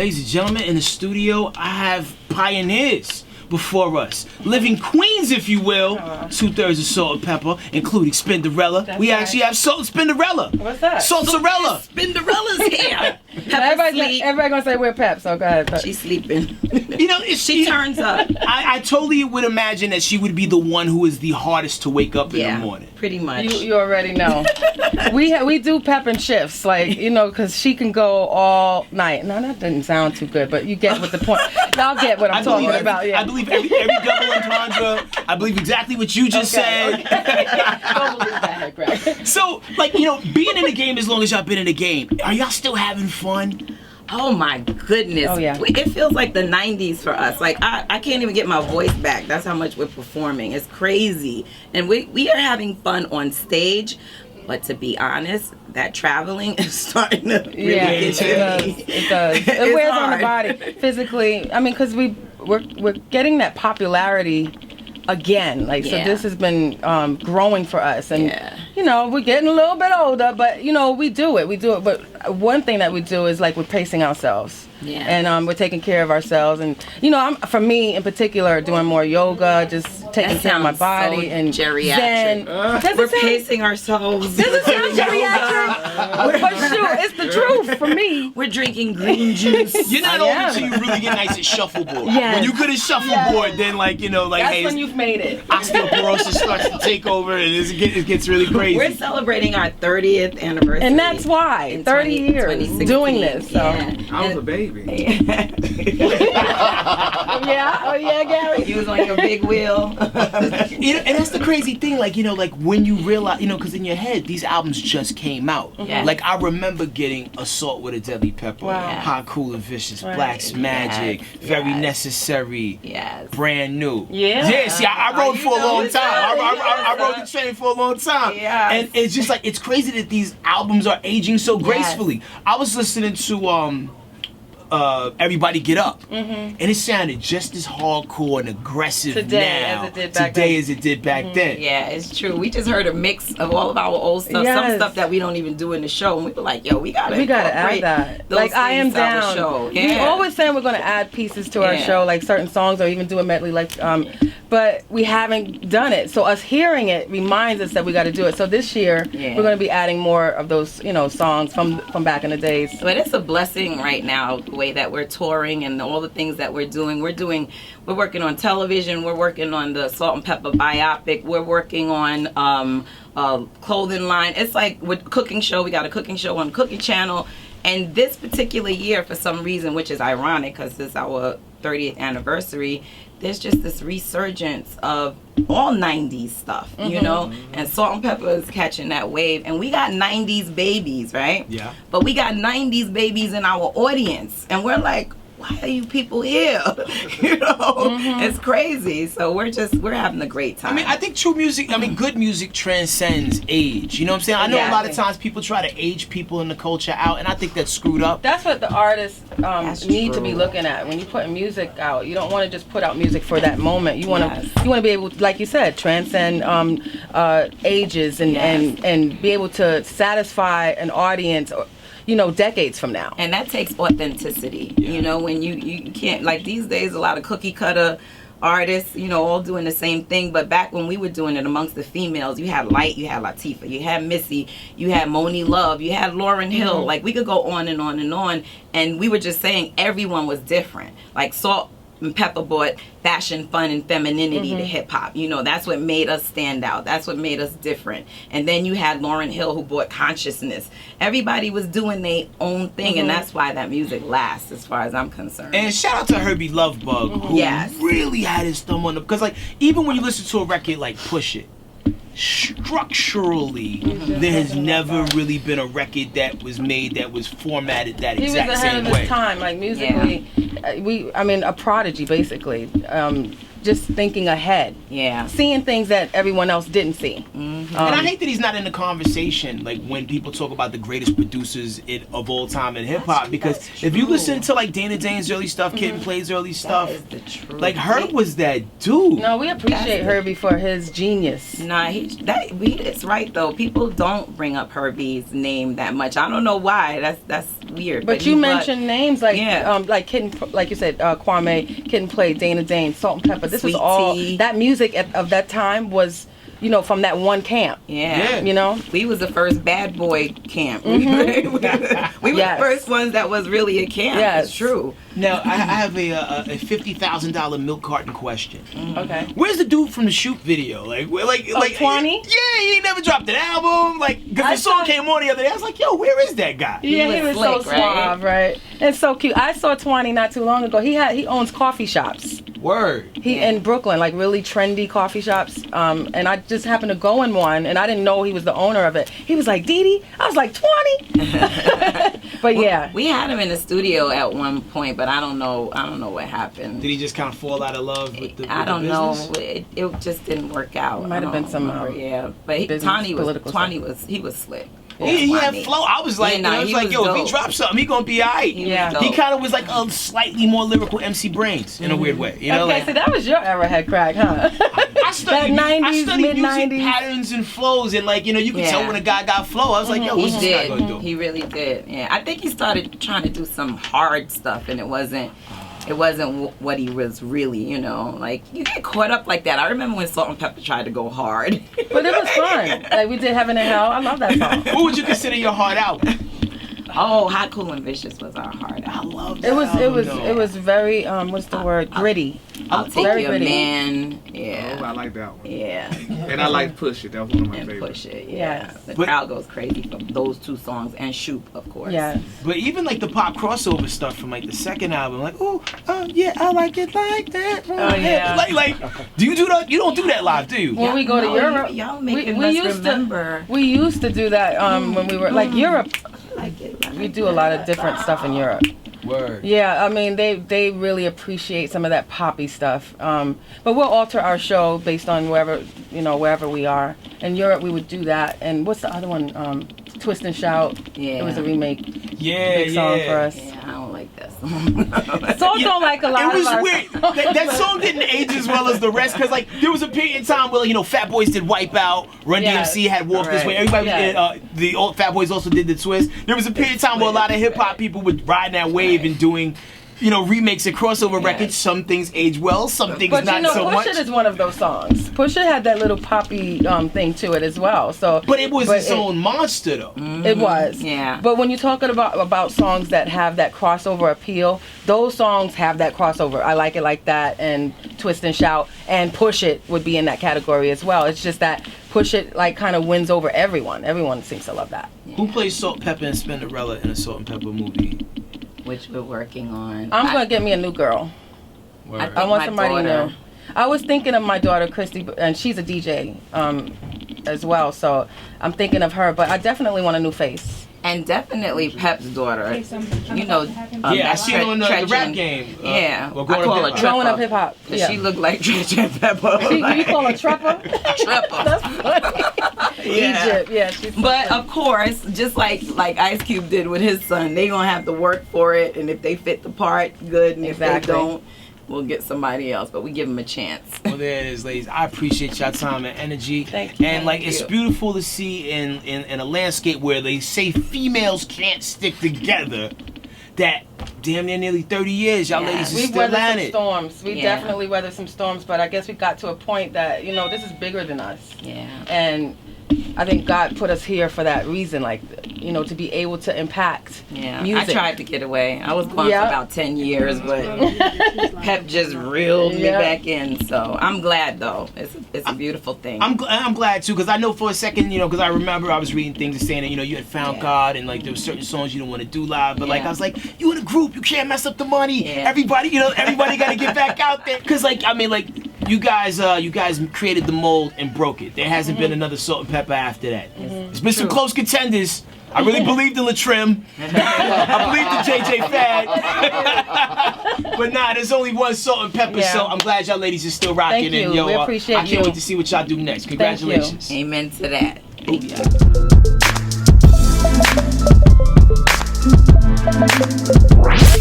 Ladies and gentlemen, in the studio, I have pioneers before us. Living queens, if you will. 2/3 of Salt and Pepper, including Spinderella. That's we right. actually have Salt and Spinderella. What's that? Salsarella. Spinderella's here. Everybody gonna say we're Pep, so go ahead. She's sleeping. You know, She turns up. I totally would imagine that she would be the one who is the hardest to wake up in the morning. Pretty much. You already know. we do Pep and shifts, like, you know, because she can go all night. No, that didn't sound too good, but you get what the point. Y'all get what I'm talking about. Yeah. I believe every double entendre. I believe exactly what you just said. Don't believe that, Headkrack. So, like, you know, being in the game as long as y'all been in the game, are y'all still having fun? Oh my goodness. Oh, yeah. It feels like the 90s for us. Like I can't even get my voice back. That's how much we're performing. It's crazy. And we are having fun on stage. But to be honest, that traveling is starting to really get to me. It does. It wears on the body physically. I mean, because we're getting that popularity again. Like, so this has been growing for us. And, you know, we're getting a little bit older, but, you know, we do it. But one thing that we do is, like, we're pacing ourselves. Yeah. And we're taking care of ourselves. And, you know, for me in particular, doing more yoga, just taking care of my body. So and geriatric. Zen. We're pacing ourselves. Does it sound geriatric? But sure, it's the truth for me. We're drinking green juice. You're not old until you really get nice at shuffleboard. Yes. When you good at shuffleboard, then, like, you know, like, that's hey, when you've made it. Osteoporosis starts to take over, and it gets really crazy. We're celebrating our 30th anniversary. And that's why, 30 years doing this. So. I was a baby. Yeah, oh yeah, Gary. You was on your big wheel. And that's the crazy thing, like, you know, like when you realize, you know, because in your head, these albums just came out. Yes. Like, I remember getting Assault with a Deadly Pepper, Hot, Cool, and Vicious, Black's Magic, Very Necessary, Brand New. Yeah, see, I rode for a long time. I rode the train for a long time. Yeah. And it's just like, it's crazy that these albums are aging so gracefully. I was listening to Everybody Get Up, and it sounded just as hardcore and aggressive now today as it did back then. Yeah, it's true. We just heard a mix of all of our old stuff, some stuff that we don't even do in the show, and we were like, yo, we gotta add that. Like, I Am Down. Show. We always saying we're gonna add pieces to our show, like certain songs, or even do a medley, like but we haven't done it. So us hearing it reminds us that we got to do it. So this year we're going to be adding more of those, you know, songs from back in the days. But it's a blessing right now, the way that we're touring and all the things that we're doing. We're working on television. We're working on the Salt and Pepper biopic. We're working on clothing line. It's like with cooking show. We got a cooking show on Cookie Channel. And this particular year, for some reason, which is ironic because it's our 30th anniversary, there's just this resurgence of all 90s stuff, you know? And Salt and Pepper is catching that wave. And we got 90s babies, right? Yeah. But we got 90s babies in our audience. And we're like, why are you people here? You know, it's crazy. So we're having a great time. I mean, I think true music, good music transcends age. You know what I'm saying? I know a lot of times people try to age people in the culture out, and I think that's screwed up. That's what the artists need to be looking at. When you put music out, you don't want to just put out music for that moment. You want to be able to, like you said, transcend ages and be able to satisfy an audience, you know, decades from now. And that takes authenticity. You know, when you can't, like these days, a lot of cookie cutter artists, you know, all doing the same thing. But back when we were doing it amongst the females, you had Light, you had Latifah, you had Missy, you had Moni Love, you had Lauryn Hill. Like, we could go on and on and on. And we were just saying everyone was different. Like, Salt and Pepper brought fashion, fun, and femininity to hip hop. You know, that's what made us stand out. That's what made us different. And then you had Lauryn Hill, who brought consciousness. Everybody was doing their own thing, and that's why that music lasts, as far as I'm concerned. And shout out to Herbie Lovebug, who really had his thumb on the, because like, even when you listen to a record like Push It, structurally, there has never really been a record that was made that was formatted that exact same way. He was ahead of his time, like musically. A prodigy, basically. Just thinking ahead. Yeah. Seeing things that everyone else didn't see. And I hate that he's not in the conversation, like when people talk about the greatest producers of all time in hip hop, because if you listen to like Dana Dane's early stuff, Kid and Play's early stuff, like Herb was that dude. No, we appreciate Herbie for his genius. Nah, it's right though. People don't bring up Herbie's name that much. I don't know why. That's weird. But you mentioned names like like you said, Kwame, Kid and Play, Dana Dane, Salt and Pepper. This was all that music of that time was, you know, from that one camp. Yeah. You know? We was the first bad boy camp. Mm-hmm. we were the first ones that was really a camp. Yes. It's true. Now, I have a $50,000 milk carton question. Okay. Where's the dude from the Shoot video? Like 20? Yeah, he never dropped an album. Like, because the song came on the other day. I was like, yo, where is that guy? Yeah, he was slick, so suave, right? And so cute. I saw 20 not too long ago. He owns coffee shops. Word. He in Brooklyn, like really trendy coffee shops. And I just happened to go in one, and I didn't know he was the owner of it. He was like, Dee Dee? I was like, 20? But yeah. We had him in the studio at one point, but I don't know what happened. Did he just kind of fall out of love with the I don't know. It just didn't work out. It might have been some but Tawny was slick. He had flow. I was like, yo, if he drops something, he gonna be alright. Yeah. He kind of was like a slightly more lyrical MC Brains in a weird way. You know, okay, so that was your era, Headkrack, huh? I studied mid-90s. music patterns and flows, and like, you know, you can tell when a guy got flow. I was like, yo, what's this guy gonna do? He really did. Yeah, I think he started trying to do some hard stuff, and it wasn't what he was really, you know. Like, you get caught up like that. I remember when Salt and Pepper tried to go hard. But it was fun. Like, we did Heaven and Hell. I love that song. Who would you consider your hard album? Oh, Hot, Cool, and Vicious was our hard album. I love that. It was very what's the word? Gritty. I'll Take very Your gritty. Man. Yeah. Oh, I like that one. Yeah. And I like Push It. That was one of my favorites. Push It. Yeah. The crowd goes crazy from those two songs, and Shoop, of course. Yeah. But even like the pop crossover stuff from like the second album, like, oh yeah, I like it like that. Oh yeah. Like, do you do that? You don't do that live, do you? When we go to Europe, y'all making us remember. We used to do that when we were like Europe. We do a lot of different stuff in Europe. Word. Yeah, I mean they really appreciate some of that poppy stuff. But we'll alter our show based on wherever we are. In Europe we would do that. And what's the other one? Twist and Shout. Yeah. It was a remake. Yeah, big song for us. Yeah, I don't like that song. Songs don't like a lot. It was weird. That song didn't age as well as the rest, because like there was a period in time where, you know, Fat Boys did Wipe Out, Run DMC had Walk This Way. Everybody, the old Fat Boys also did the Twist. There was a period of time where a lot of hip hop people would ride that wave and doing, you know, remakes and crossover records. Some things age well, some things not so much. Push It is one of those songs. Push It had that little poppy thing to it as well. So, but it was its own monster though. It was. Yeah. But when you're talking about songs that have that crossover appeal, those songs have that crossover. I Like It Like That and Twist and Shout and Push It would be in that category as well. It's just that Push It like kind of wins over everyone. Everyone seems to love that. Who plays Salt, Pepper, and Spinderella in a Salt and Pepper movie? Which we're working on. I'm gonna get me a new girl. I want somebody new. I was thinking of my daughter Christy, and she's a DJ as well. So I'm thinking of her, but I definitely want a new face. And definitely Pep's daughter. You know, I see her on the rap game. Yeah, I call her Growing Up Hip Hop. Yeah. She looked like Tretch and Pepper. You call her Trepper? Trepper. That's funny. Egypt, yeah. She's but of course, just like Ice Cube did with his son, they gonna have to work for it, and if they fit the part, good, and if they don't, we'll get somebody else, but we give them a chance. Well, there it is, ladies. I appreciate y'all time and energy. Thank you. And like, it's beautiful to see in a landscape where they say females can't stick together, that damn nearly 30 years, y'all ladies are still at it. We weathered some storms. We definitely weathered some storms, but I guess we got to a point that, you know, this is bigger than us. Yeah. And I think God put us here for that reason, like, you know, to be able to impact music. I tried to get away. I was gone for about 10 years, but Pep just reeled me back in. So I'm glad, though. It's a beautiful thing. I'm glad, too, because I know for a second, you know, because I remember I was reading things and saying that, you know, you had found God, and, like, there were certain songs you didn't want to do live, but, like, I was like, you in a group, you can't mess up the money. Everybody, you know, everybody got to get back out there. Because, like, I mean, like, you guys created the mold and broke it. There hasn't been another Salt and Pepper after that. There's been some close contenders. I really believed in Latrim. I believed in JJ Fad. But nah, there's only one Salt and Pepper, so I'm glad y'all ladies are still rocking. Thank you. And yo, We appreciate I can't wait to see what y'all do next. Congratulations. Amen to that. Thank you.